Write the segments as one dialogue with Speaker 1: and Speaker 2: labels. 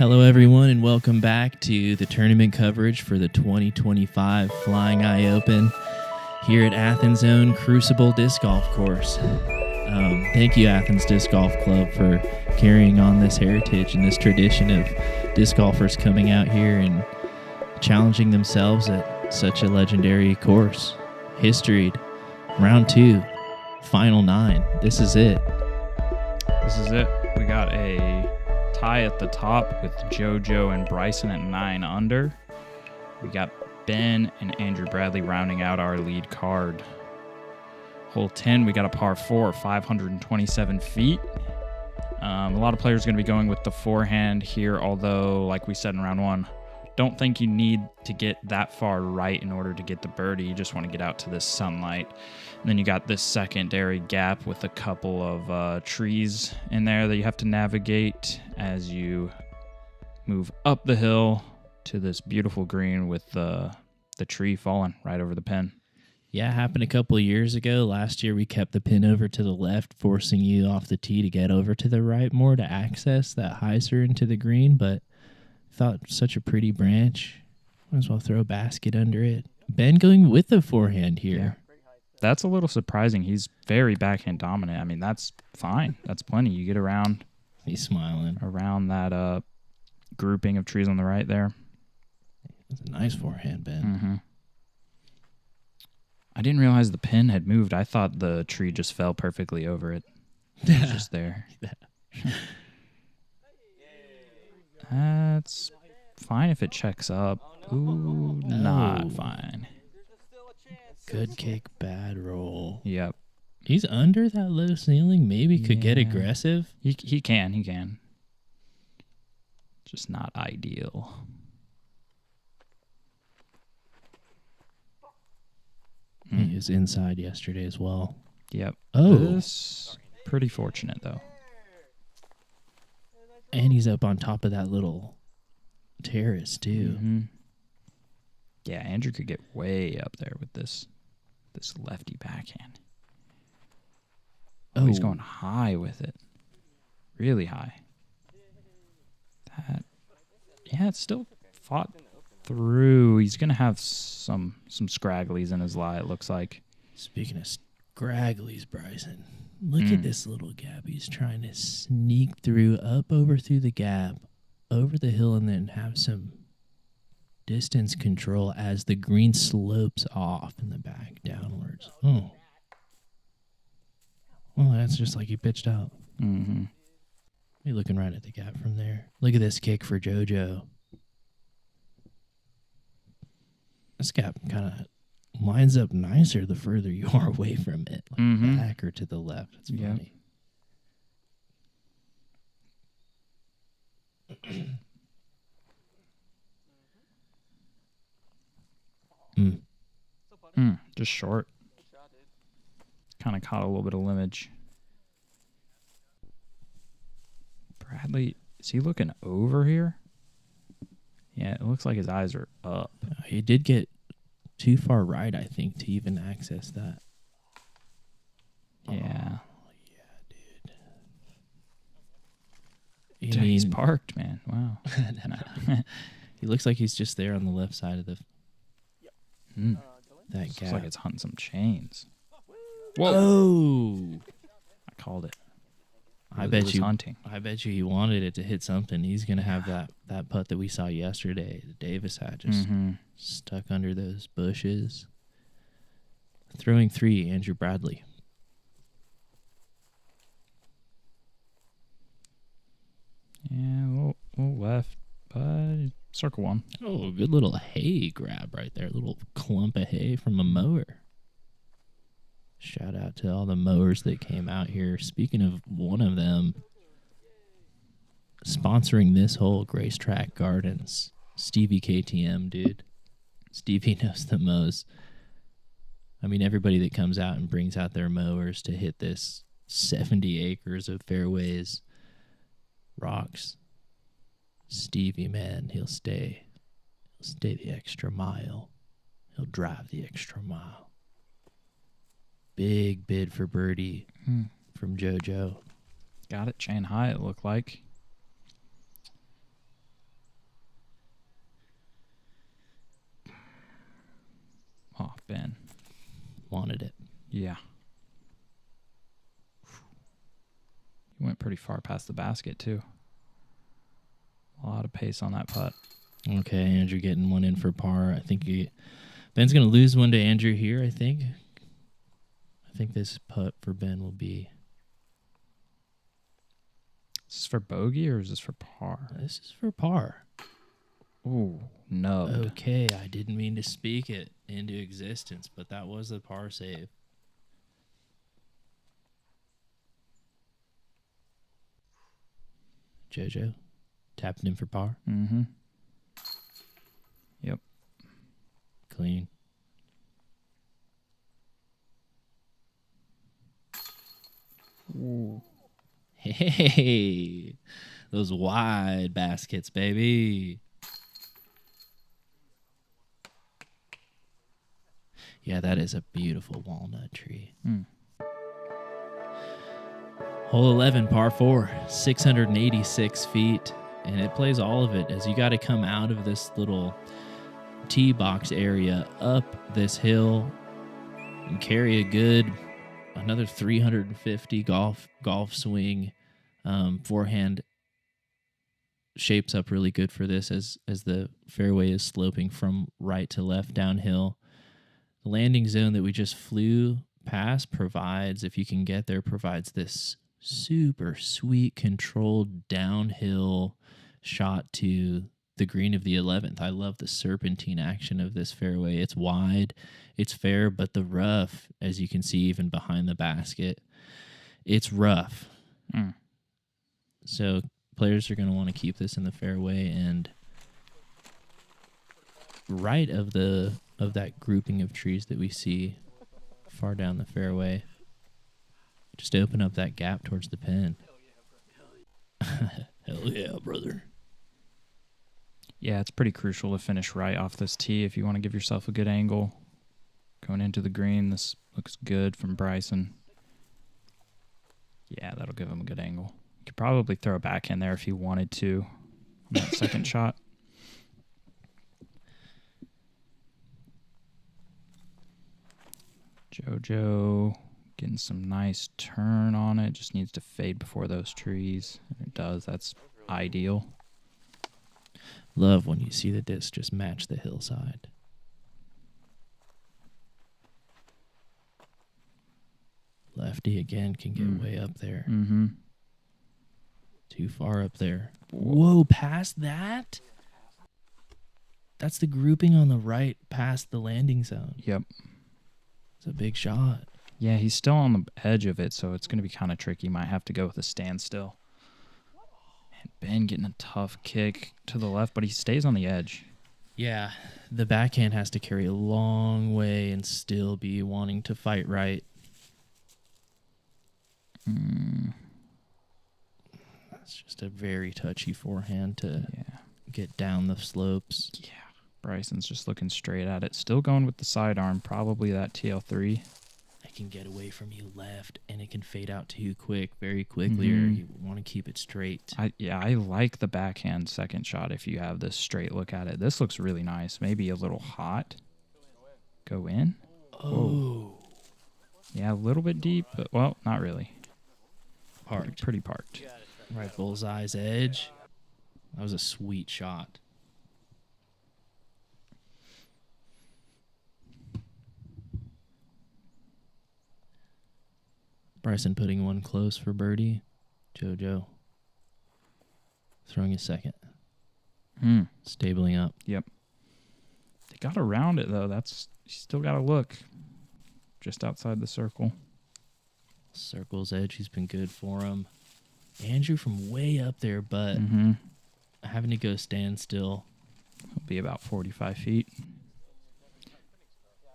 Speaker 1: Hello, everyone, and welcome back to the tournament coverage for the 2025 Flying Eye Open here at Athens' own Crucible Disc Golf Course. Thank you, Athens Disc Golf Club, for carrying on this heritage and this tradition of disc golfers coming out here and challenging themselves at such a legendary course. Historied, round 2, final 9. This is it.
Speaker 2: This is it. We got a tie at the top with JoJo and Bryson at 9 under. We got Ben and Andrew Bradley rounding out our lead card. Hole 10, we got a par 4, 527 feet. A lot of players are going to be going with the forehand here, although, like we said in round 1, don't think you need to get that far right in order to get the birdie. You just want to get out to this sunlight. And then you got this secondary gap with a couple of trees in there that you have to navigate as you move up the hill to this beautiful green with the tree falling right over the pin.
Speaker 1: Yeah, it happened a couple of years ago. Last year, we kept the pin over to the left, forcing you off the tee to get over to the right more to access that hyzer into the green, but thought such a pretty branch. Might as well throw a basket under it. Ben going with the forehand here.
Speaker 2: Yeah. That's a little surprising. He's very backhand dominant. I mean, that's fine. That's plenty. You get around.
Speaker 1: He's smiling.
Speaker 2: Around that grouping of trees on the right there.
Speaker 1: That's a nice forehand, Ben.
Speaker 2: Mm-hmm. I didn't realize the pin had moved. I thought the tree just fell perfectly over it. It was just there. That's fine if it checks up. Ooh, not fine.
Speaker 1: Good kick, bad roll.
Speaker 2: Yep.
Speaker 1: He's under that low ceiling. Maybe could get aggressive.
Speaker 2: He can. Just not ideal.
Speaker 1: He was inside yesterday as well.
Speaker 2: Yep.
Speaker 1: Oh.
Speaker 2: This pretty fortunate, though.
Speaker 1: And he's up on top of that little terrace, too.
Speaker 2: Mm-hmm. Yeah, Andrew could get way up there with this lefty backhand. Oh, he's going high with it. Really high. It's still fought through. He's going to have some scragglies in his lie, it looks like.
Speaker 1: Speaking of scragglies, Bryson, look at this little gap. He's trying to sneak through, through the gap, over the hill, and then have some distance control as the green slopes off in the back downwards. Oh. Well, that's just like he pitched out.
Speaker 2: Mm-hmm.
Speaker 1: You're looking right at the gap from there. Look at this kick for JoJo. This gap kind of lines up nicer the further you are away from it. Like back or to the left. It's funny.
Speaker 2: Just short. Kind of caught a little bit of limage. Bradley, is he looking over here? Yeah, it looks like his eyes are up.
Speaker 1: He did get too far right, I think, to even access that.
Speaker 2: Yeah.
Speaker 1: Dude.
Speaker 2: He's parked, man. Wow.
Speaker 1: He looks like he's just there on the left side of the that gap.
Speaker 2: Looks like it's hunting some chains.
Speaker 1: Whoa! Oh.
Speaker 2: I called it.
Speaker 1: I bet you he wanted it to hit something. He's gonna have that putt that we saw yesterday. The Davis had just stuck under those bushes. Throwing 3, Andrew Bradley.
Speaker 2: Yeah, a little left, but circle 1.
Speaker 1: Oh, good little hay grab right there. A little clump of hay from a mower. Shout out to all the mowers that came out here. Speaking of one of them, sponsoring this whole Racetrack Gardens, Stevie KTM, dude. Stevie knows the mows. I mean, everybody that comes out and brings out their mowers to hit this 70 acres of fairways rocks. Stevie, man, he'll stay the extra mile. He'll drive the extra mile. Big bid for birdie from JoJo.
Speaker 2: Got it chain high, it looked like. Oh, Ben.
Speaker 1: Wanted it.
Speaker 2: Yeah. He went pretty far past the basket, too. A lot of pace on that putt.
Speaker 1: Okay, Andrew getting one in for par. I think Ben's going to lose one to Andrew here, I think. I think this putt for Ben will be...
Speaker 2: Is this for bogey or is this for par?
Speaker 1: This is for par.
Speaker 2: Ooh, nubbed.
Speaker 1: Okay, I didn't mean to speak it into existence, but that was a par save. JoJo, tapping in for par.
Speaker 2: Mm-hmm. Yep.
Speaker 1: Clean.
Speaker 2: Ooh.
Speaker 1: Hey, those wide baskets, baby. Yeah, that is a beautiful walnut tree.
Speaker 2: Mm.
Speaker 1: Hole 11, par 4, 686 feet, and it plays all of it as you got to come out of this little tee box area up this hill and carry another 350 golf swing. Forehand shapes up really good for this as the fairway is sloping from right to left downhill. The landing zone that we just flew past provides, if you can get there, provides this super sweet controlled downhill shot to the green of the 11th. I love the serpentine action of this fairway. It's wide, it's fair, but the rough, as you can see even behind the basket, it's rough.
Speaker 2: Mm.
Speaker 1: So players are going to want to keep this in the fairway and right of that grouping of trees that we see far down the fairway. Just open up that gap towards the pin. Hell yeah, brother.
Speaker 2: Yeah, it's pretty crucial to finish right off this tee if you want to give yourself a good angle. Going into the green, this looks good from Bryson. Yeah, that'll give him a good angle. You could probably throw a backhand there if you wanted to on that second shot. JoJo getting some nice turn on it. Just needs to fade before those trees. And it does. That's ideal.
Speaker 1: Love when you see the disc just match the hillside. Lefty again can get way up there.
Speaker 2: Mm-hmm.
Speaker 1: Too far up there. Whoa, past that? That's the grouping on the right past the landing zone.
Speaker 2: Yep.
Speaker 1: It's a big shot.
Speaker 2: Yeah, he's still on the edge of it, so it's going to be kind of tricky. Might have to go with a standstill. And Ben getting a tough kick to the left, but he stays on the edge.
Speaker 1: Yeah, the backhand has to carry a long way and still be wanting to fight right. That's just a very touchy forehand to get down the slopes.
Speaker 2: Yeah. Bryson's just looking straight at it. Still going with the sidearm, probably that TL3.
Speaker 1: It can get away from you left, and it can fade out too quick, very quickly, or you want to keep it straight.
Speaker 2: I like the backhand second shot if you have this straight look at it. This looks really nice. Maybe a little hot. Go in?
Speaker 1: Oh.
Speaker 2: Whoa. Yeah, a little bit deep, but, well, not really.
Speaker 1: Parked.
Speaker 2: Pretty parked.
Speaker 1: Right bullseye's edge. That was a sweet shot. Bryson putting one close for birdie. JoJo throwing a second. Stabling up.
Speaker 2: Yep. They got around it, though. You still got to look just outside the circle.
Speaker 1: Circle's edge, he's been good for him. Andrew from way up there, but having to go standstill.
Speaker 2: He'll be about 45 feet.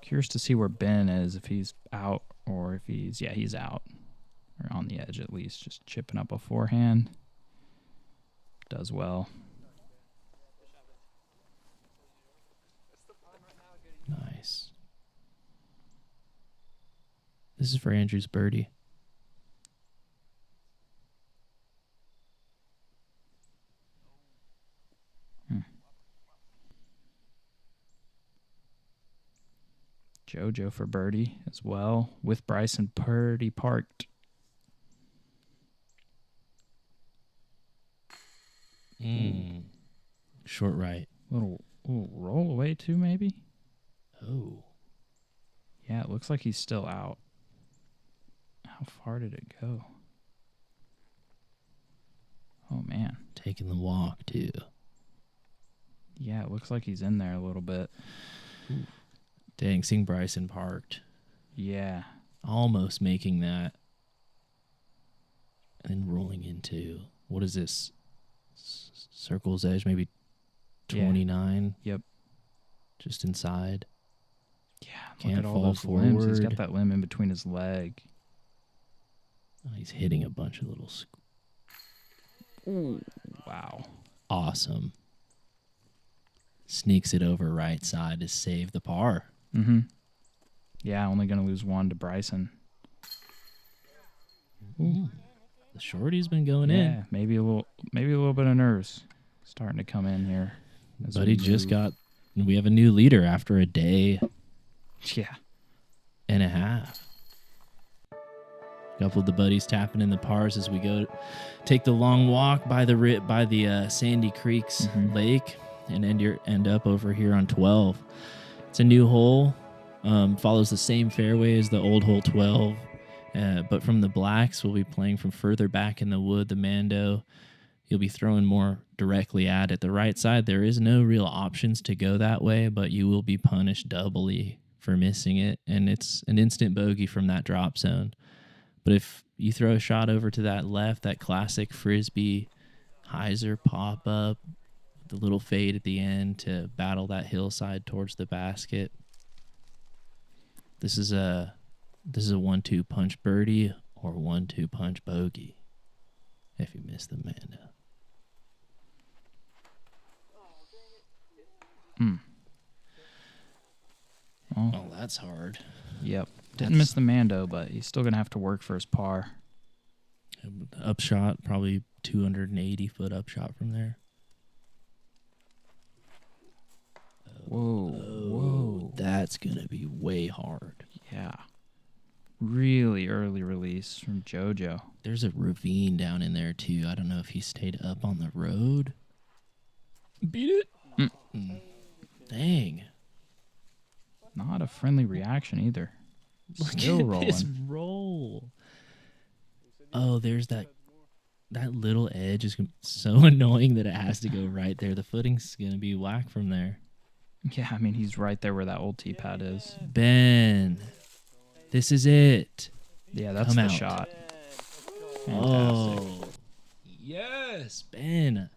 Speaker 2: Curious to see where Ben is, if he's out or if he's out. Or on the edge at least, just chipping up a forehand. Does well.
Speaker 1: Nice. This is for Andrew's birdie.
Speaker 2: JoJo for birdie as well with Bryson Purdy parked.
Speaker 1: Short right.
Speaker 2: Little roll away too, maybe?
Speaker 1: Oh.
Speaker 2: Yeah, it looks like he's still out. How far did it go? Oh, man.
Speaker 1: Taking the walk, too.
Speaker 2: Yeah, it looks like he's in there a little bit.
Speaker 1: Ooh. Dang, seeing Bryson parked.
Speaker 2: Yeah.
Speaker 1: Almost making that. And then rolling into, what is this? Circle's edge, maybe 29.
Speaker 2: Yeah. Yep.
Speaker 1: Just inside.
Speaker 2: Yeah,
Speaker 1: Can't
Speaker 2: look at all
Speaker 1: fall
Speaker 2: those limbs. He's got
Speaker 1: forward.
Speaker 2: that limb in between his leg.
Speaker 1: Oh, he's hitting a bunch of little...
Speaker 2: Ooh, wow.
Speaker 1: Awesome. Sneaks it over right side to save the par.
Speaker 2: Mm-hmm. Yeah, only going to lose one to Bryson.
Speaker 1: Ooh. The shorty's been going in.
Speaker 2: Maybe a little bit of nerves starting to come in here.
Speaker 1: But he just got... We have a new leader after a day and a half. A couple of the buddies tapping in the pars as we go take the long walk by the Sandy Creeks Lake and end up over here on 12. It's a new hole. Follows the same fairway as the old hole 12. But from the blacks, we'll be playing from further back in the wood, the Mando. You'll be throwing more directly at it. The right side, there is no real options to go that way, but you will be punished doubly for missing it. And it's an instant bogey from that drop zone. But if you throw a shot over to that left, that classic Frisbee hyzer pop up, the little fade at the end to battle that hillside towards the basket. This is a 1-2 punch birdie or 1-2 punch bogey if you miss the Mando. Oh, that's hard.
Speaker 2: Yep. Didn't miss the Mando, but he's still going to have to work for his par.
Speaker 1: Upshot, probably 280-foot upshot from there.
Speaker 2: Whoa.
Speaker 1: That's going to be way hard.
Speaker 2: Yeah. Really early release from JoJo.
Speaker 1: There's a ravine down in there, too. I don't know if he stayed up on the road. Beat it. Dang.
Speaker 2: Not a friendly reaction either. Still
Speaker 1: Look at
Speaker 2: rolling.
Speaker 1: this roll. Oh, there's that little edge is so annoying that it has to go right there. The footing's going to be whack from there.
Speaker 2: Yeah, I mean, he's right there where that old tee pad is.
Speaker 1: Ben, this is it.
Speaker 2: Yeah, that's
Speaker 1: Come
Speaker 2: the
Speaker 1: out.
Speaker 2: shot. Fantastic.
Speaker 1: Oh, yes, Ben.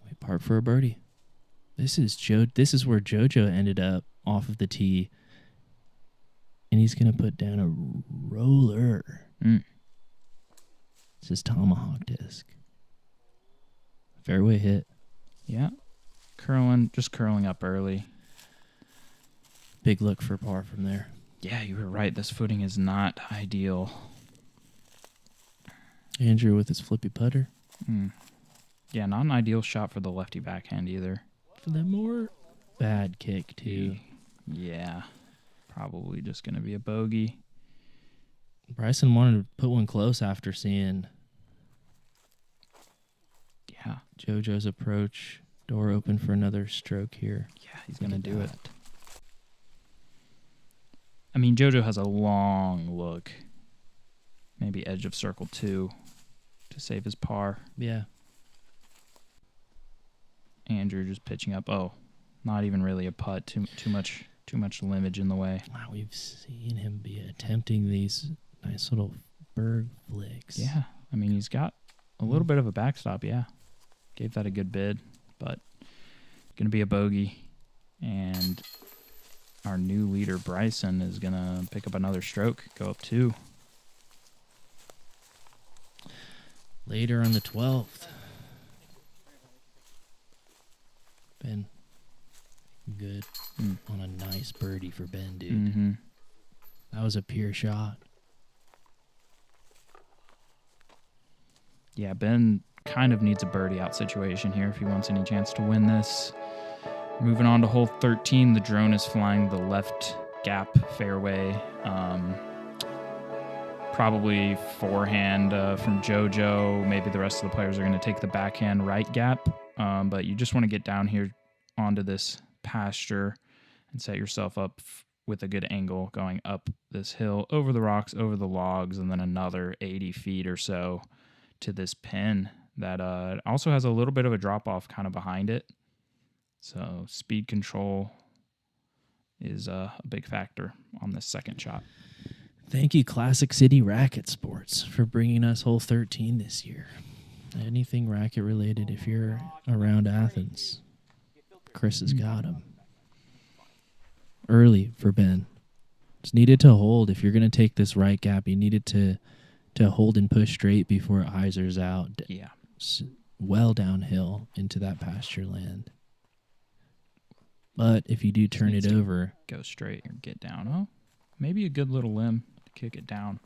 Speaker 1: Wait, part for a birdie. This is where JoJo ended up off of the tee. And he's going to put down a roller. This is tomahawk disc. Fairway hit.
Speaker 2: Yeah. Just curling up early.
Speaker 1: Big look for par from there.
Speaker 2: Yeah, you were right. This footing is not ideal.
Speaker 1: Andrew with his flippy putter.
Speaker 2: Yeah, not an ideal shot for the lefty backhand either.
Speaker 1: For the more bad kick, too.
Speaker 2: Yeah. Probably just going to be a bogey.
Speaker 1: Bryson wanted to put one close after seeing JoJo's approach. Door open for another stroke here.
Speaker 2: Yeah, he's going to do it. I mean, JoJo has a long look. Maybe edge of circle 2 to save his par.
Speaker 1: Yeah.
Speaker 2: Andrew just pitching up. Oh, not even really a putt. Too much limage in the way.
Speaker 1: Wow, we've seen him be attempting these nice little berg flicks.
Speaker 2: Yeah, I mean, he's got a little bit of a backstop, yeah. Gave that a good bid, but going to be a bogey. And our new leader, Bryson, is going to pick up another stroke, go up 2.
Speaker 1: Later on the 12th. Ben, good on a nice birdie for Ben, dude.
Speaker 2: Mm-hmm.
Speaker 1: That was a pure shot.
Speaker 2: Yeah, Ben kind of needs a birdie out situation here if he wants any chance to win this. Moving on to hole 13, the drone is flying the left gap fairway. Probably forehand from JoJo. Maybe the rest of the players are going to take the backhand right gap. But you just want to get down here onto this pasture and set yourself up with a good angle going up this hill, over the rocks, over the logs, and then another 80 feet or so to this pin that also has a little bit of a drop-off kind of behind it. So speed control is a big factor on this second shot.
Speaker 1: Thank you, Classic City Racket Sports, for bringing us hole 13 this year. Anything racket related, if you're around Athens, Chris has got him. Early for Ben. Just needed to hold. If you're going to take this right gap, you needed to hold and push straight before Iser's out.
Speaker 2: Yeah.
Speaker 1: Well downhill into that pasture land. But if you do turn it over,
Speaker 2: go straight or get down. Oh, maybe a good little limb to kick it down.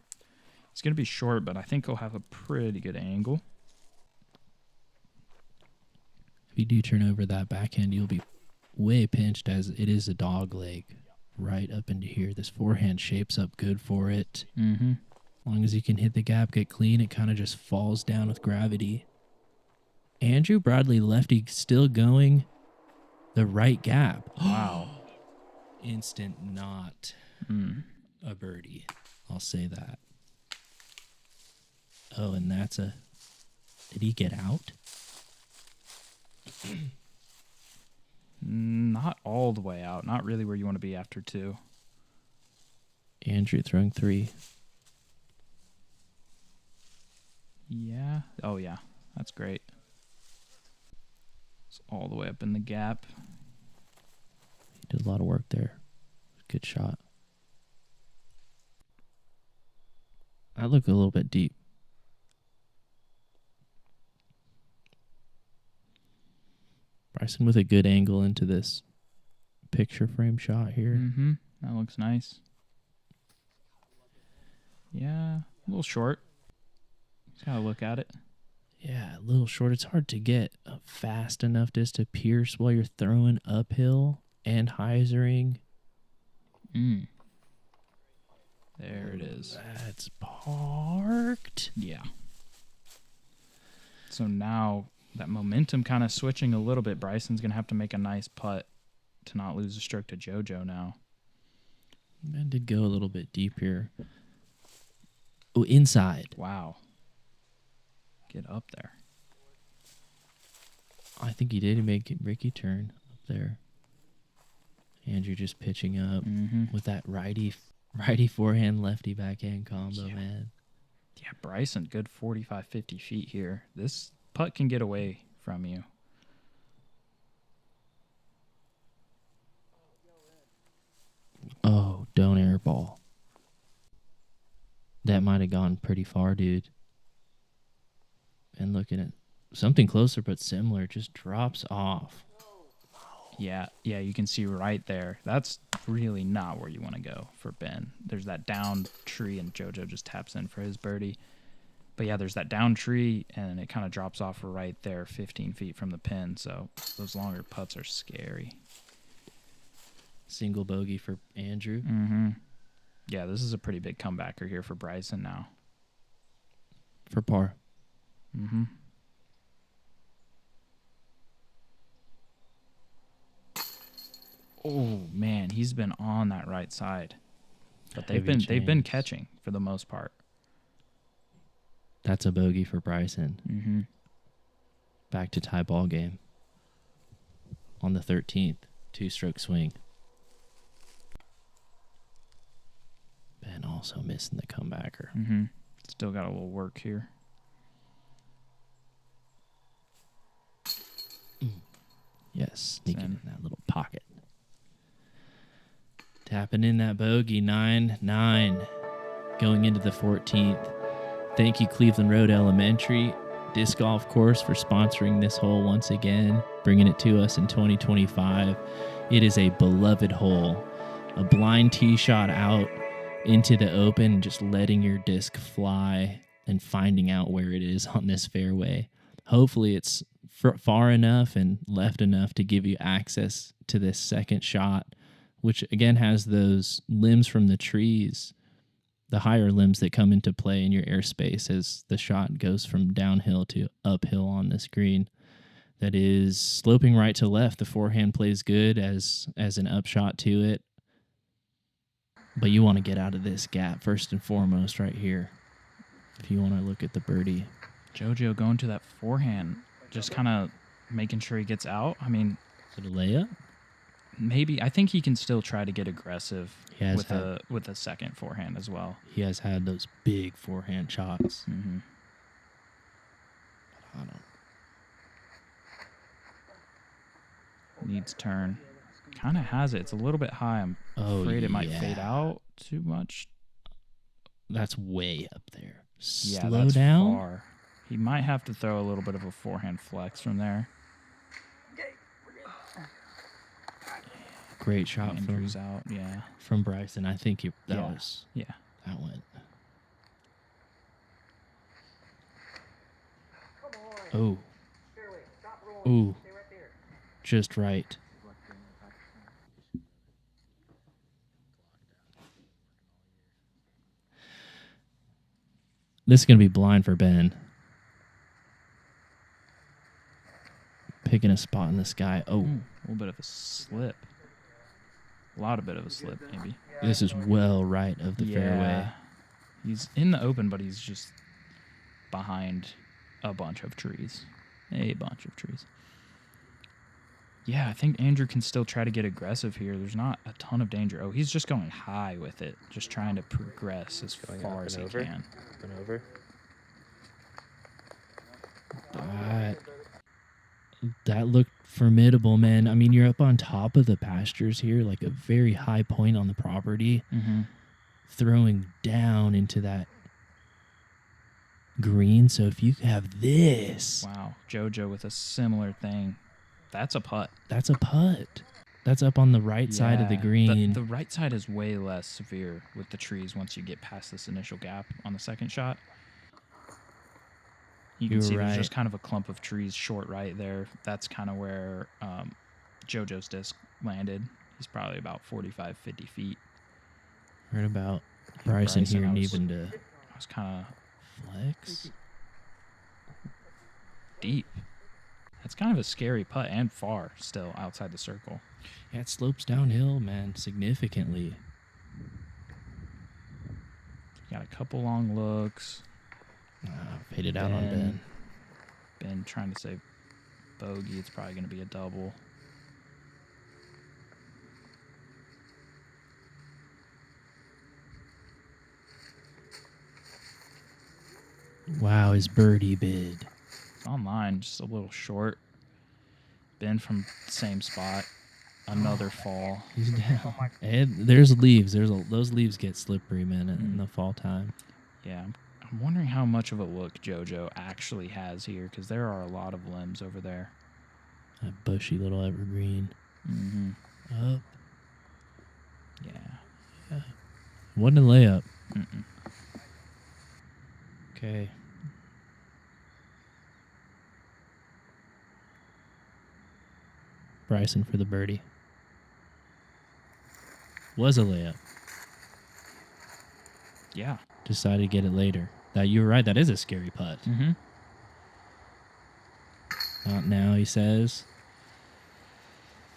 Speaker 2: It's going to be short, but I think he'll have a pretty good angle.
Speaker 1: If you do turn over that backhand, you'll be way pinched, as it is a dog leg right up into here. This forehand shapes up good for it.
Speaker 2: Mm-hmm.
Speaker 1: As long as you can hit the gap, get clean, it kind of just falls down with gravity. Andrew Bradley, lefty, still going the right gap.
Speaker 2: Wow.
Speaker 1: Instant not a birdie. I'll say that. Oh, and that's a... Did he get out?
Speaker 2: Not all the way out. Not really where you want to be after 2.
Speaker 1: Andrew throwing 3.
Speaker 2: Yeah. Oh, yeah. That's great. It's all the way up in the gap.
Speaker 1: He did a lot of work there. Good shot. I look a little bit deep. Bryson with a good angle into this picture frame shot here.
Speaker 2: Mm-hmm. That looks nice. Yeah, a little short. Just gotta look at it.
Speaker 1: Yeah, a little short. It's hard to get fast enough just to pierce while you're throwing uphill and hyzering.
Speaker 2: There it is.
Speaker 1: That's parked.
Speaker 2: Yeah. So now that momentum kind of switching a little bit. Bryson's going to have to make a nice putt to not lose a stroke to JoJo now.
Speaker 1: Man did go a little bit deep here. Oh, inside.
Speaker 2: Wow. Get up there.
Speaker 1: I think he did make Ricky turn up there. Andrew just pitching up with that righty forehand, lefty backhand combo, man.
Speaker 2: Yeah, Bryson, good 45, 50 feet here. This putt can get away from you.
Speaker 1: Oh, don't airball. That might have gone pretty far, dude. And looking at something closer but similar, just drops off.
Speaker 2: Yeah, you can see right there. That's really not where you want to go for Ben. There's that down tree, and JoJo just taps in for his birdie. But yeah, there's that down tree, and it kind of drops off right there, 15 feet from the pin. So those longer putts are scary.
Speaker 1: Single bogey for Andrew.
Speaker 2: Yeah, this is a pretty big comebacker here for Bryson now.
Speaker 1: For par.
Speaker 2: Oh man, he's been on that right side, but they've been catching for the most part.
Speaker 1: That's a bogey for Bryson. Back to tie ball game. On the 13th, 2-stroke swing. Ben also missing the comebacker.
Speaker 2: Still got a little work here.
Speaker 1: Yes, sneaking in that little pocket. Tapping in that bogey, 9-9, going into the 14th. Thank you, Cleveland Road Elementary Disc Golf Course, for sponsoring this hole once again, bringing it to us in 2025. It is a beloved hole, a blind tee shot out into the open, just letting your disc fly and finding out where it is on this fairway. Hopefully it's far enough and left enough to give you access to this second shot, which again has those limbs from the trees, the higher limbs that come into play in your airspace as the shot goes from downhill to uphill on this green. That is sloping right to left. The forehand plays good as an upshot to it. But you want to get out of this gap first and foremost right here if you want to look at the birdie.
Speaker 2: JoJo going to that forehand, just kind of making sure he gets out. I mean,
Speaker 1: Is it a layup?
Speaker 2: maybe. I think he can still try to get aggressive
Speaker 1: He has
Speaker 2: with a second forehand as well.
Speaker 1: He has had those big forehand shots.
Speaker 2: Mm-hmm.
Speaker 1: I don't.
Speaker 2: Needs turn. Kind of has it. It's a little bit high. I'm afraid it might fade out too much.
Speaker 1: That's way up there.
Speaker 2: Yeah,
Speaker 1: Slow
Speaker 2: that's
Speaker 1: down.
Speaker 2: far. He might have to throw a little bit of a forehand flex from there.
Speaker 1: Great shot
Speaker 2: Andrew's out. Yeah.
Speaker 1: from Bryson. I think that went. Oh. Ooh. Just right. This is going to be blind for Ben. Picking a spot in the sky. Oh.
Speaker 2: A little bit of a slip. A lot of bit of a slip, maybe.
Speaker 1: This is well right of the fairway.
Speaker 2: He's in the open, but he's just behind a bunch of trees. Yeah, I think Andrew can still try to get aggressive here. There's not a ton of danger. Oh, he's just going high with it, just trying to progress as far as he can.
Speaker 1: Up and over. That looked formidable, man. I mean, you're up on top of the pastures here, like a very high point on the property, throwing down into that green. So if you have this.
Speaker 2: Wow, JoJo with a similar thing. That's a putt.
Speaker 1: That's a putt. That's up on the right side of the green.
Speaker 2: The right side is way less severe with the trees once you get past this initial gap on the second shot. You can see there's just kind of a clump of trees short right there. That's kind of where JoJo's disc landed. He's probably about 45, 50 feet.
Speaker 1: Heard about Bryson here needing to
Speaker 2: I was kind of
Speaker 1: flex.
Speaker 2: Deep. That's kind of a scary putt and far still outside the circle.
Speaker 1: Yeah, it slopes downhill, man, significantly.
Speaker 2: Got a couple long looks.
Speaker 1: Faded out on Ben.
Speaker 2: Ben trying to save bogey. It's probably going to be a double.
Speaker 1: Wow, his birdie bid.
Speaker 2: It's online, just a little short. Ben from the same spot. Another fall.
Speaker 1: He's down. And there's leaves. Those leaves get slippery, man, in the fall time.
Speaker 2: Yeah, I'm wondering how much of a look JoJo actually has here, because there are a lot of limbs over there.
Speaker 1: That bushy little evergreen. Up.
Speaker 2: Yeah.
Speaker 1: Wasn't a layup. Okay. Bryson for the birdie. Was a layup.
Speaker 2: Yeah.
Speaker 1: Decided to get it later. You're right. That is a scary putt. Not now, he says.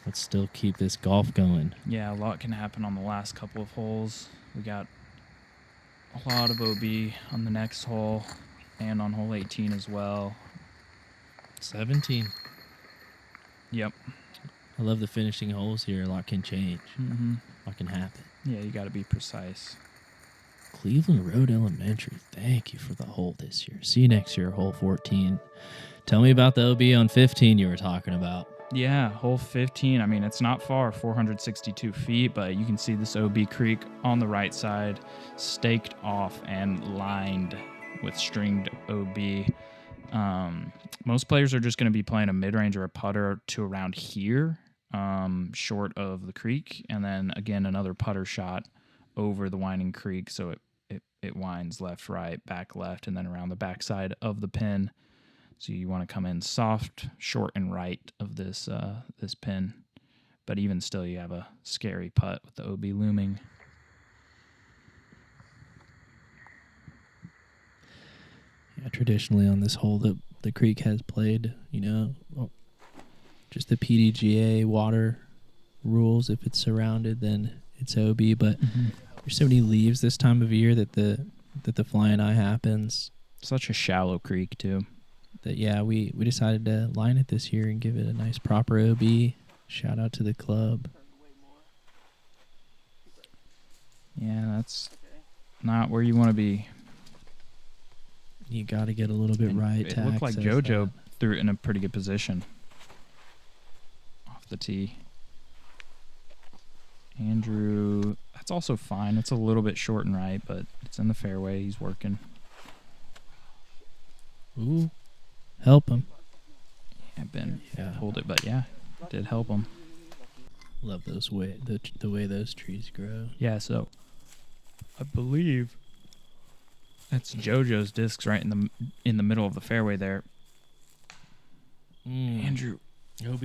Speaker 1: Let's still keep this golf going.
Speaker 2: Yeah, a lot can happen on the last couple of holes. We got a lot of OB on the next hole and on hole 18 as well.
Speaker 1: 17.
Speaker 2: Yep.
Speaker 1: I love the finishing holes here. A lot can change. A lot can happen.
Speaker 2: Yeah, you got to be precise.
Speaker 1: Cleveland Road Elementary, thank you for the hole this year. See you next year, hole 14. Tell me about the OB on 15 you were talking about.
Speaker 2: Yeah, hole 15. I mean, it's not far, 462 feet, but you can see this OB creek on the right side, staked off and lined with stringed OB. Most players are just going to be playing a mid-range or a putter to around here, short of the creek, and then again another putter shot over the winding creek, so it winds left, right, back, left, and then around the backside of the pin. So you want to come in soft, short, and right of this this pin. But even still, you have a scary putt with the OB looming.
Speaker 1: Yeah, traditionally on this hole, the creek has played, just the PDGA water rules. If it's surrounded, then it's OB. But there's so many leaves this time of year that the flying eye happens.
Speaker 2: Such a shallow creek, too.
Speaker 1: That, yeah, we decided to line it this year and give it a nice proper OB. Shout out to the club.
Speaker 2: Yeah, that's not where you want to be.
Speaker 1: You got to get a little bit right.
Speaker 2: It looked like JoJo threw it in a pretty good position off the tee. Andrew, that's also fine. It's a little bit short and right, but it's in the fairway. He's working.
Speaker 1: Ooh, help him.
Speaker 2: Yeah, Ben pulled it, but yeah, did help him.
Speaker 1: Love the way those trees grow.
Speaker 2: Yeah, so I believe that's JoJo's discs right in the middle of the fairway there. Andrew,
Speaker 1: OB?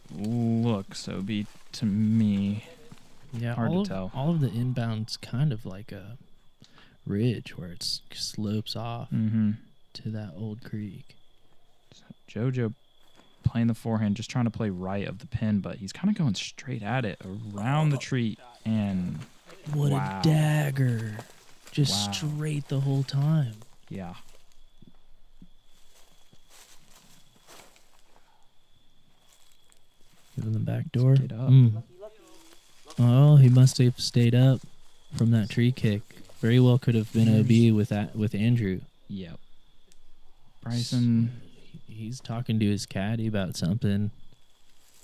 Speaker 2: Looks OB to me.
Speaker 1: Yeah,
Speaker 2: hard to tell.
Speaker 1: All of the inbounds kind of like a ridge where it slopes off to that old creek.
Speaker 2: So JoJo playing the forehand, just trying to play right of the pin, but he's kind of going straight at it around the tree, and
Speaker 1: what a dagger. Just straight the whole time.
Speaker 2: Yeah.
Speaker 1: Give him the back door.
Speaker 2: Stayed up.
Speaker 1: Oh, he must have stayed up from that tree kick. Very well could have been OB with Andrew.
Speaker 2: Yep. Bryson,
Speaker 1: he's talking to his caddy about something.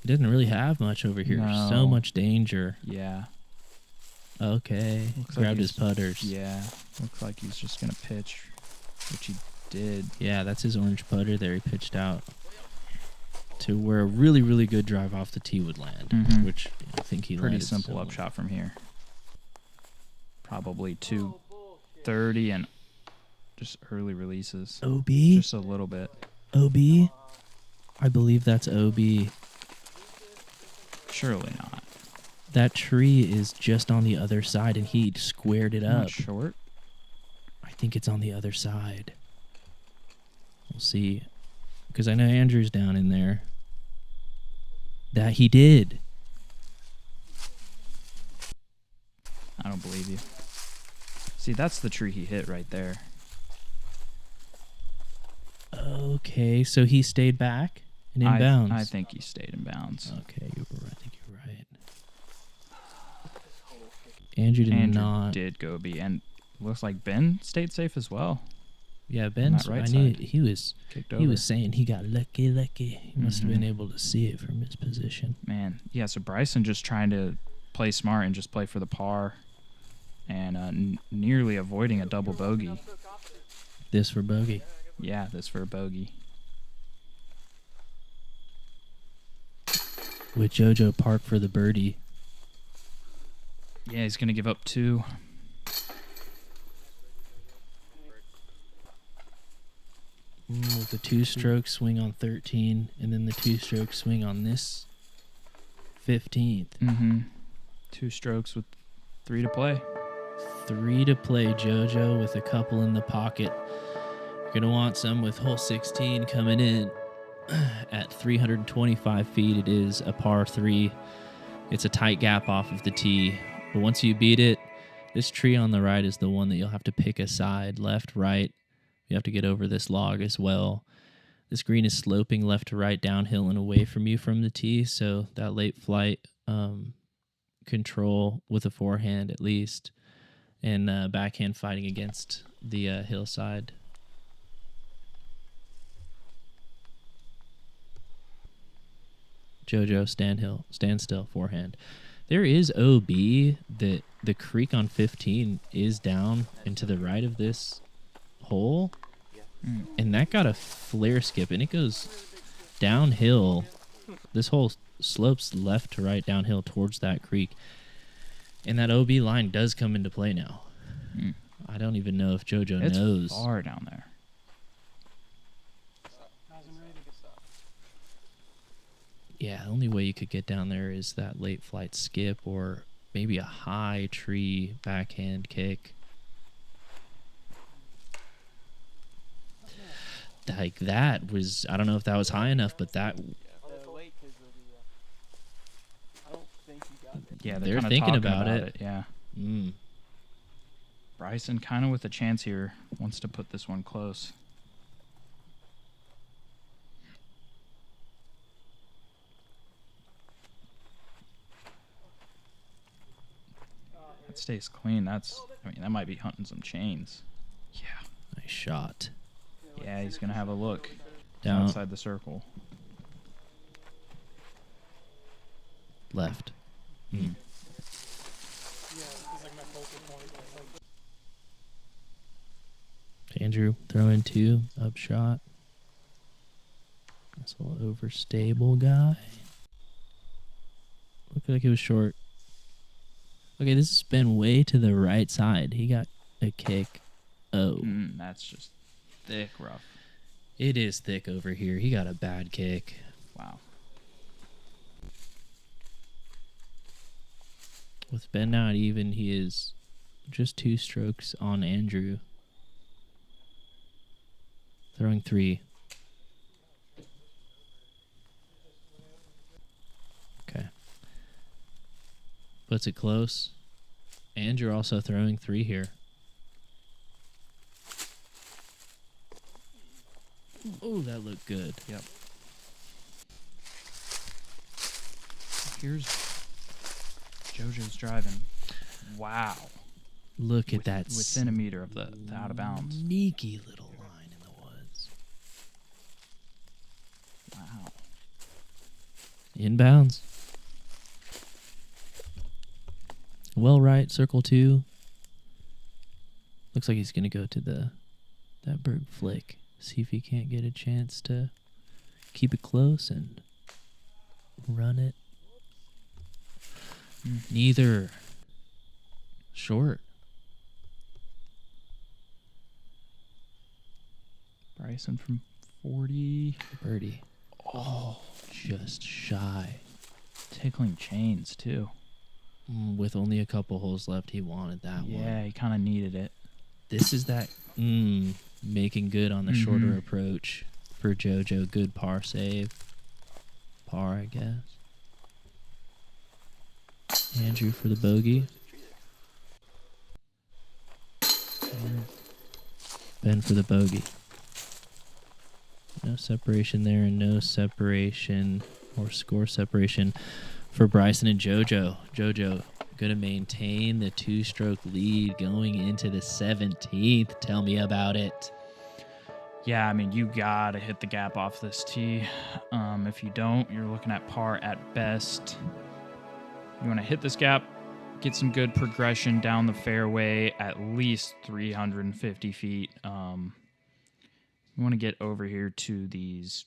Speaker 1: He doesn't really have much over here.
Speaker 2: No.
Speaker 1: So much danger.
Speaker 2: Yeah.
Speaker 1: Okay. Grabbed his putters.
Speaker 2: Yeah. Looks like he's just going to pitch, which he did.
Speaker 1: Yeah, that's his orange putter there. He pitched out to where a really, really good drive off the tee would land, which I think he
Speaker 2: pretty
Speaker 1: landed
Speaker 2: simple upshot from here. Probably 230 and just early releases.
Speaker 1: OB?
Speaker 2: Just a little bit.
Speaker 1: OB? I believe that's OB.
Speaker 2: Surely not.
Speaker 1: That tree is just on the other side, and he squared it up.
Speaker 2: Not short?
Speaker 1: I think it's on the other side. We'll see. Because I know Andrew's down in there. That he did.
Speaker 2: I don't believe you. See, that's the tree he hit right there.
Speaker 1: Okay, so he stayed back and in bounds.
Speaker 2: I think he stayed in bounds.
Speaker 1: Okay, I think you're right. Andrew
Speaker 2: did go B, and looks like Ben stayed safe as well.
Speaker 1: Yeah, Ben's
Speaker 2: right
Speaker 1: I knew
Speaker 2: side.
Speaker 1: he was
Speaker 2: Kicked
Speaker 1: he
Speaker 2: over.
Speaker 1: was saying he got lucky. He must have been able to see it from his position.
Speaker 2: Man, yeah, so Bryson just trying to play smart and just play for the par and nearly avoiding a double bogey.
Speaker 1: This for bogey.
Speaker 2: Yeah, this for a bogey.
Speaker 1: With JoJo Park for the birdie.
Speaker 2: Yeah, he's going to give up 2.
Speaker 1: With the 2-stroke swing on 13, and then the 2-stroke swing on this 15th.
Speaker 2: 2 strokes with 3 to play.
Speaker 1: 3 to play, JoJo, with a couple in the pocket. You're going to want some with hole 16 coming in at 325 feet. It is a par 3. It's a tight gap off of the tee. But once you beat it, this tree on the right is the one that you'll have to pick a side, left, right. You have to get over this log as well. This green is sloping left to right, downhill and away from you from the tee, so that late flight control with a forehand at least, and backhand fighting against the hillside. JoJo, stand still, forehand. There is OB that the creek on 15 is down and to the right of this hole, and that got a flare skip, and it goes downhill. This hole slopes left to right downhill towards that creek, and that OB line does come into play now. I don't even know if JoJo knows.
Speaker 2: It's far down there.
Speaker 1: Yeah, the only way you could get down there is that late flight skip or maybe a high tree backhand kick. Like that was, I don't know if that was high enough, but that.
Speaker 2: Yeah,
Speaker 1: they're
Speaker 2: kinda
Speaker 1: thinking
Speaker 2: talking
Speaker 1: about it.
Speaker 2: Yeah.
Speaker 1: Mm.
Speaker 2: Bryson kind of with a chance here wants to put this one close. That stays clean. I mean, that might be hunting some chains. Yeah.
Speaker 1: Nice shot.
Speaker 2: Yeah, he's going to have a look
Speaker 1: Down.
Speaker 2: outside the circle.
Speaker 1: Left. Mm. Andrew throwing 2, up shot. That's a little overstable guy. Looked like it was short. Okay, this has been way to the right side. He got a kick. Oh.
Speaker 2: That's just thick rough.
Speaker 1: It is thick over here. He got a bad kick.
Speaker 2: Wow.
Speaker 1: With Ben not even, he is just 2 strokes on Andrew. Throwing 3. Okay. Puts it close. Andrew also throwing 3 here. Oh, that looked good.
Speaker 2: Yep. Here's JoJo's driving. Wow.
Speaker 1: Look at that.
Speaker 2: Within a meter of the out of bounds.
Speaker 1: Sneaky little line in the woods.
Speaker 2: Wow.
Speaker 1: Inbounds. Well, right, circle 2. Looks like he's going to go to that bird flick. See if he can't get a chance to keep it close and run it. Neither. Short.
Speaker 2: Bryson from 40.
Speaker 1: Birdie. Oh, just shy.
Speaker 2: Tickling chains, too.
Speaker 1: With only a couple holes left, he wanted that one.
Speaker 2: Yeah, he kind of needed it.
Speaker 1: This is that making good on the shorter approach for JoJo. Good par save. Par, I guess. Andrew for the bogey. And Ben for the bogey. No separation there, and no separation or score separation for Bryson and JoJo. JoJo going to maintain the 2-stroke lead going into the 17th. Tell me about it.
Speaker 2: Yeah, I mean, you got to hit the gap off this tee. If you don't, you're looking at par at best. You want to hit this gap, get some good progression down the fairway, at least 350 feet. You want to get over here to these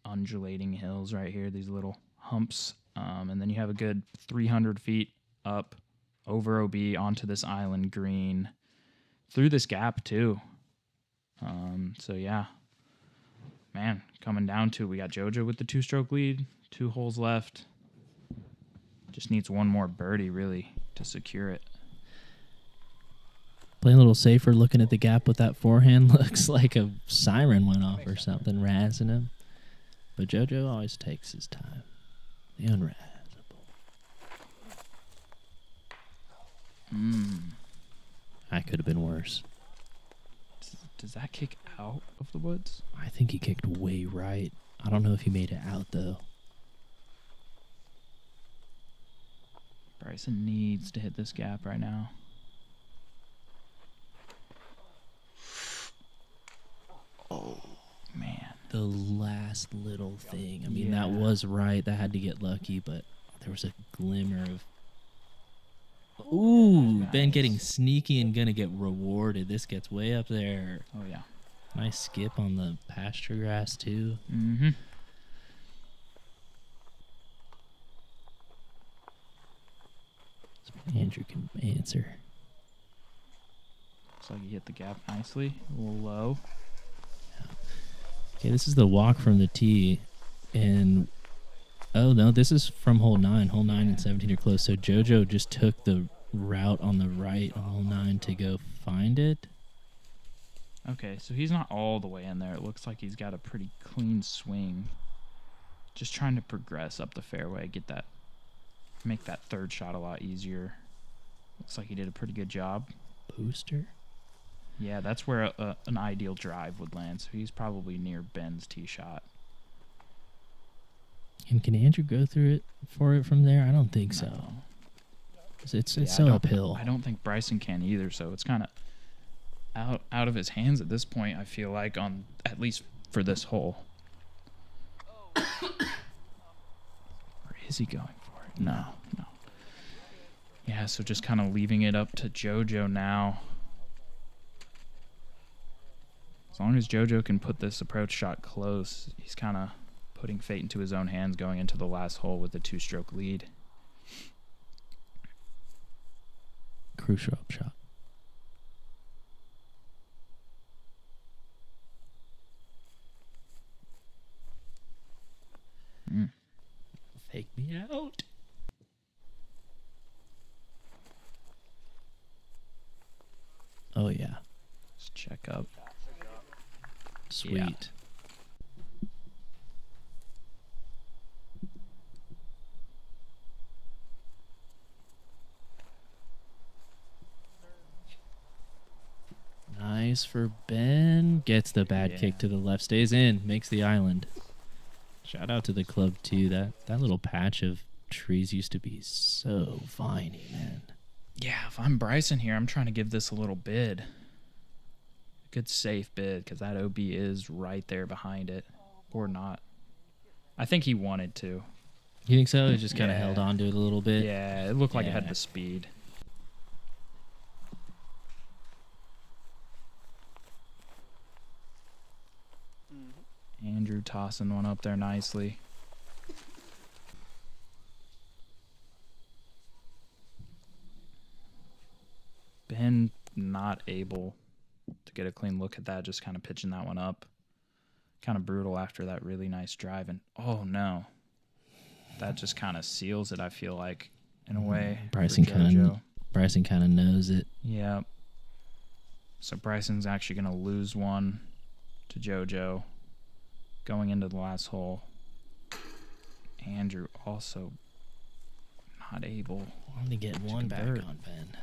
Speaker 2: undulating hills right here, these little humps. And then you have a good 300 feet up over OB onto this island green through this gap too. So yeah, man, coming down to, we got JoJo with the 2-stroke lead, 2 holes left. Just needs one more birdie really to secure it.
Speaker 1: Playing a little safer, looking at the gap with that forehand. Looks like a siren went off or something, razzing him. But JoJo always takes his time. The unrazzable. I could have been worse.
Speaker 2: Does that kick out of the woods?
Speaker 1: I think he kicked way right. I don't know if he made it out, though.
Speaker 2: Bryson needs to hit this gap right now. Oh, man.
Speaker 1: The last little thing. I mean, that was right. That had to get lucky, but there was a glimmer of... Ooh, nice. Ben getting sneaky and going to get rewarded. This gets way up there.
Speaker 2: Oh, yeah.
Speaker 1: Nice skip on the pasture grass, too.
Speaker 2: Mm-hmm.
Speaker 1: So Andrew can answer.
Speaker 2: Looks like he hit the gap nicely. A little low.
Speaker 1: Yeah. Okay, this is the walk from the tee. And Oh, no, this is from hole 9. Hole 9 and 17 are close. So JoJo just took the route on the right on hole 9 to go find it.
Speaker 2: Okay, so he's not all the way in there. It looks like he's got a pretty clean swing. Just trying to progress up the fairway, make that third shot a lot easier. Looks like he did a pretty good job.
Speaker 1: Booster?
Speaker 2: Yeah, that's where an ideal drive would land. So he's probably near Ben's tee shot.
Speaker 1: And can Andrew go through it from there? I don't think so.
Speaker 2: No.
Speaker 1: It's
Speaker 2: Yeah,
Speaker 1: so uphill.
Speaker 2: I don't think Bryson can either. So it's kind of out of his hands at this point. I feel like at least for this hole. Or is he going for it? No. Yeah, so just kind of leaving it up to JoJo now. As long as JoJo can put this approach shot close, he's kind of putting fate into his own hands going into the last hole with a 2-stroke lead.
Speaker 1: Crucible shot. Fake me out. Oh, yeah.
Speaker 2: Just check up.
Speaker 1: Sweet.
Speaker 2: Yeah.
Speaker 1: Nice for Ben. Gets the bad kick to the left. Stays in. Makes the island. Shout out to the club, too. That little patch of trees used to be so viney, man.
Speaker 2: Yeah, if I'm Bryson here, I'm trying to give this a little bid. A good safe bid, because that OB is right there behind it. Or not. I think he wanted to.
Speaker 1: You think so? It just kind of held on to it a little bit?
Speaker 2: Yeah, it looked like it had the speed. Andrew tossing one up there nicely. Ben not able to get a clean look at that, just kind of pitching that one up. Kind of brutal after that really nice drive. And, oh, no. That just kind of seals it, I feel like, in a way.
Speaker 1: Bryson kind of knows it.
Speaker 2: Yeah. So Bryson's actually going to lose one to JoJo going into the last hole. Andrew also not able.
Speaker 1: Only get one back on Ben.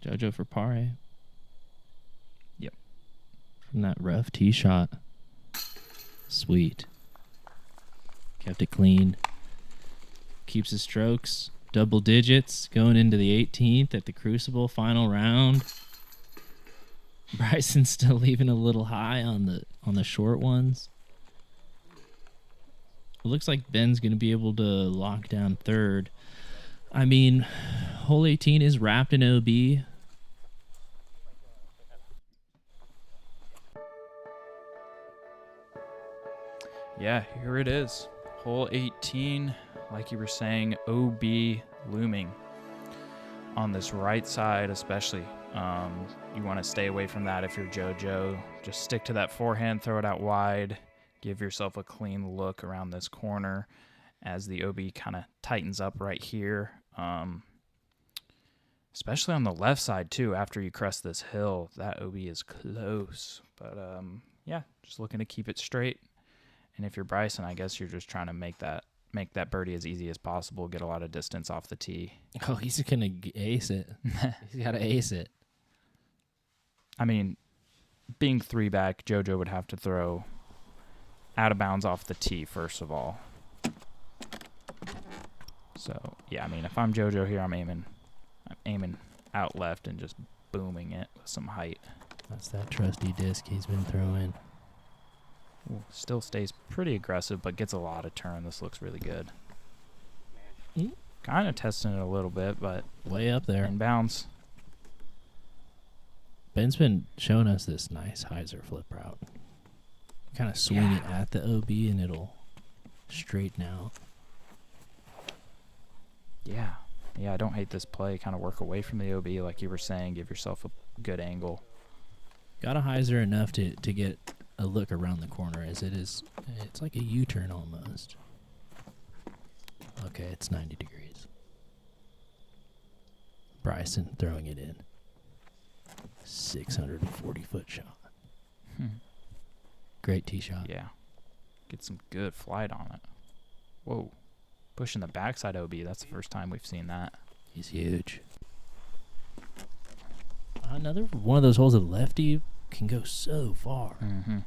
Speaker 1: JoJo for par, eh?
Speaker 2: Yep.
Speaker 1: From that rough tee shot. Sweet. Kept it clean. Keeps his strokes double digits going into the 18th at the Crucible final round. Bryson's still leaving a little high on the short ones. It looks like Ben's going to be able to lock down third. I mean, hole 18 is wrapped in OB.
Speaker 2: Yeah, here it is. Hole 18, like you were saying, OB looming. On this right side especially. You want to stay away from that if you're JoJo. Just stick to that forehand, throw it out wide. Give yourself a clean look around this corner as the OB kind of tightens up right here. Especially on the left side, too, after you crest this hill. That OB is close. But, yeah, just looking to keep it straight. And if you're Bryson, I guess you're just trying to make that birdie as easy as possible, get a lot of distance off the tee.
Speaker 1: Oh, he's going to ace it. He's got to ace it.
Speaker 2: I mean, being 3 back, JoJo would have to throw out of bounds off the tee, first of all. So, yeah, I mean, if I'm JoJo here, I'm aiming out left and just booming it with some height.
Speaker 1: That's that trusty disc he's been throwing.
Speaker 2: Ooh, still stays pretty aggressive, but gets a lot of turn. This looks really good. Kind of testing it a little bit, but
Speaker 1: way up there.
Speaker 2: In bounds.
Speaker 1: Ben's been showing us this nice hyzer flip route. Kind of swing it at the OB and it'll straighten out.
Speaker 2: Yeah. Yeah, I don't hate this play. Kind of work away from the OB like you were saying. Give yourself a good angle.
Speaker 1: Got a hyzer enough to get a look around the corner as it's like a U-turn almost. Okay, it's 90 degrees. Bryson throwing it in. 640-foot shot. Great tee shot.
Speaker 2: Yeah. Get some good flight on it. Whoa. Pushing the backside OB. That's the first time we've seen that.
Speaker 1: He's huge. Another one of those holes that lefty can go so far.
Speaker 2: Mm-hmm.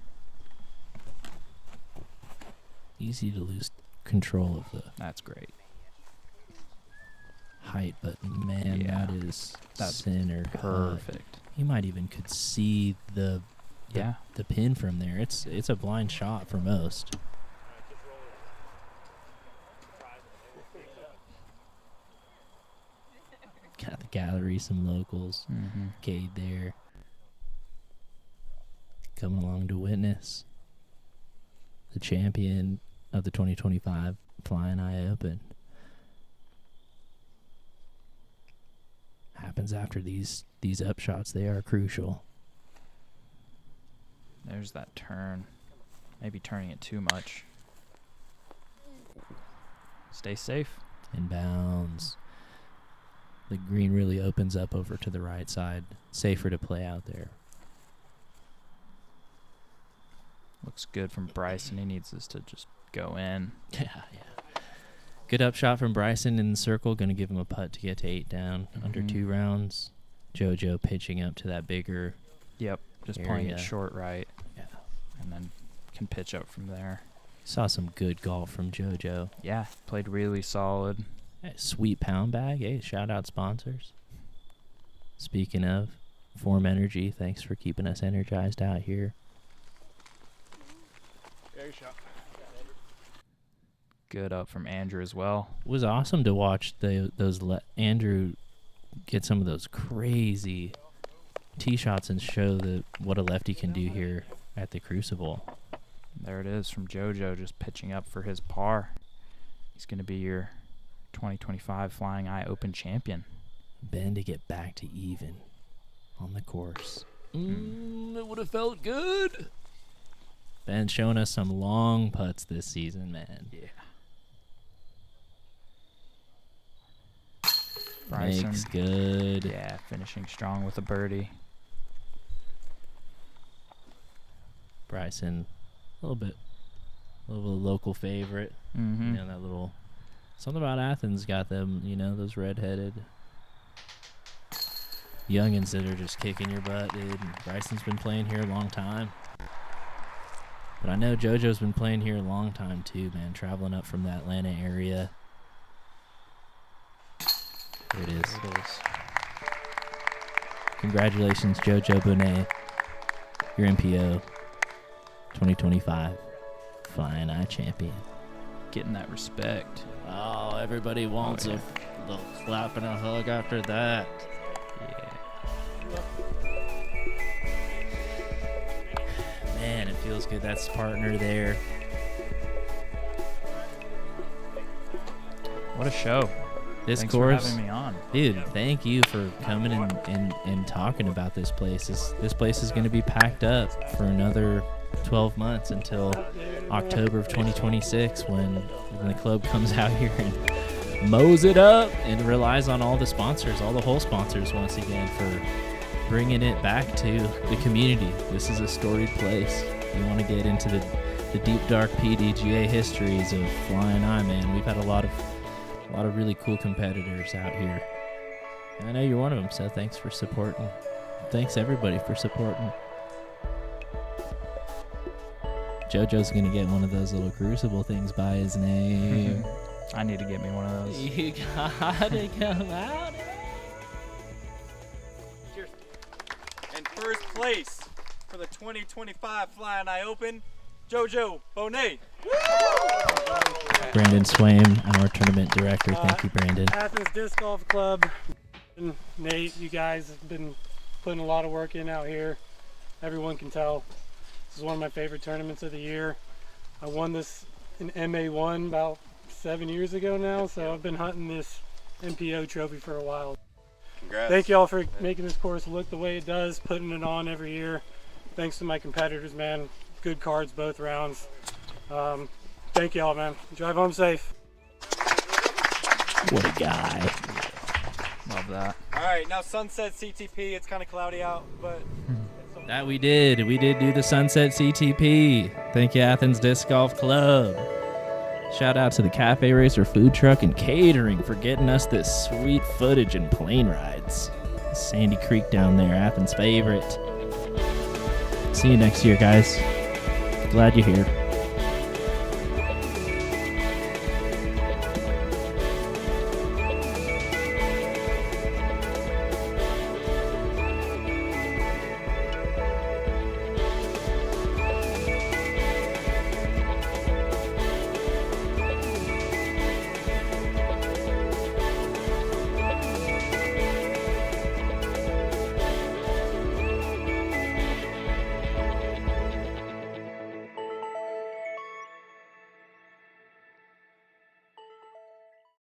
Speaker 1: Easy to lose control of the
Speaker 2: That's great.
Speaker 1: height, but man,
Speaker 2: Yeah.
Speaker 1: that's center
Speaker 2: Perfect.
Speaker 1: You might even could see the pin from there. It's a blind shot for most. Got the gallery, some locals.
Speaker 2: Mm-hmm.
Speaker 1: Cade there. Coming along to witness the champion of the 2025 Flying Eye Open. Happens after these upshots. They are crucial.
Speaker 2: There's that turn. Maybe turning it too much. Stay safe.
Speaker 1: Inbounds. The green really opens up over to the right side. Safer to play out there.
Speaker 2: Looks good from Bryson. He needs this to just go in.
Speaker 1: Yeah. Good upshot from Bryson in the circle. Going to give him a putt to get to 8 down. Under 2 rounds. JoJo pitching up to that bigger.
Speaker 2: Yep. Just
Speaker 1: area.
Speaker 2: playing it short right.
Speaker 1: Yeah.
Speaker 2: And then can pitch up from there.
Speaker 1: Saw some good golf from JoJo.
Speaker 2: Yeah. Played really solid.
Speaker 1: Hey, sweet pound bag. Hey, shout out sponsors. Speaking of, Form Energy, thanks for keeping us energized out here.
Speaker 2: Good up from Andrew as well.
Speaker 1: It was awesome to watch Andrew get some of those crazy tee shots and show what a lefty can do here at the Crucible.
Speaker 2: There it is from JoJo, just pitching up for his par. He's going to be your 2025 Flying Eye Open champion.
Speaker 1: Ben to get back to even on the course. It would have felt good. Ben showing us some long putts this season, man.
Speaker 2: Yeah. Bryson.
Speaker 1: Makes good.
Speaker 2: Yeah, finishing strong with a birdie.
Speaker 1: Bryson, a little bit local favorite.
Speaker 2: Mm-hmm.
Speaker 1: You know, that little something about Athens got them, those redheaded youngins that are just kicking your butt, dude. And Bryson's been playing here a long time. But I know JoJo's been playing here a long time too, man, traveling up from the Atlanta area. There it is. Congratulations, JoJo Bonet. Your MPO 2025 Flying Eye champion.
Speaker 2: Getting that respect.
Speaker 1: Oh, everybody wants a little clap and a hug after that.
Speaker 2: Yeah.
Speaker 1: Man, it feels good. That's partner there.
Speaker 2: What a show.
Speaker 1: This
Speaker 2: Thanks
Speaker 1: course,
Speaker 2: for having me on.
Speaker 1: dude, thank you for coming and talking about this place. This place is going to be packed up for another 12 months until October of 2026 when the club comes out here and mows it up and relies on all the sponsors, all the whole sponsors once again for bringing it back to the community. This is a storied place. You want to get into the deep, dark PDGA histories of Flying Eye, man. We've had a lot of really cool competitors out here. And I know you're one of them, so thanks for supporting. Thanks, everybody, for supporting. JoJo's going to get one of those little Crucible things by his name.
Speaker 2: I need to get me one of those.
Speaker 1: You gotta come out.
Speaker 3: Cheers. And first place for the 2025 Flying Eye Open, JoJo Bonet.
Speaker 1: Brandon Swaim, our tournament director. Thank you, Brandon.
Speaker 4: Athens Disc Golf Club. And Nate, you guys have been putting a lot of work in out here. Everyone can tell. This is one of my favorite tournaments of the year. I won this in MA1 about 7 years ago now, so I've been hunting this MPO trophy for a while.
Speaker 3: Congrats.
Speaker 4: Thank you all for making this course look the way it does, putting it on every year. Thanks to my competitors, man. good cards both rounds. Thank y'all, man. Drive home safe.
Speaker 1: What a guy.
Speaker 2: Love that.
Speaker 3: All right, now Sunset CTP. It's kind of cloudy out, but
Speaker 1: That we did. We did do the Sunset CTP. Thank you, Athens Disc Golf Club. Shout out to the Cafe Racer food truck and catering for getting us this sweet footage and plane rides. Sandy Creek down there, Athens' favorite. See you next year, guys. Glad you're here.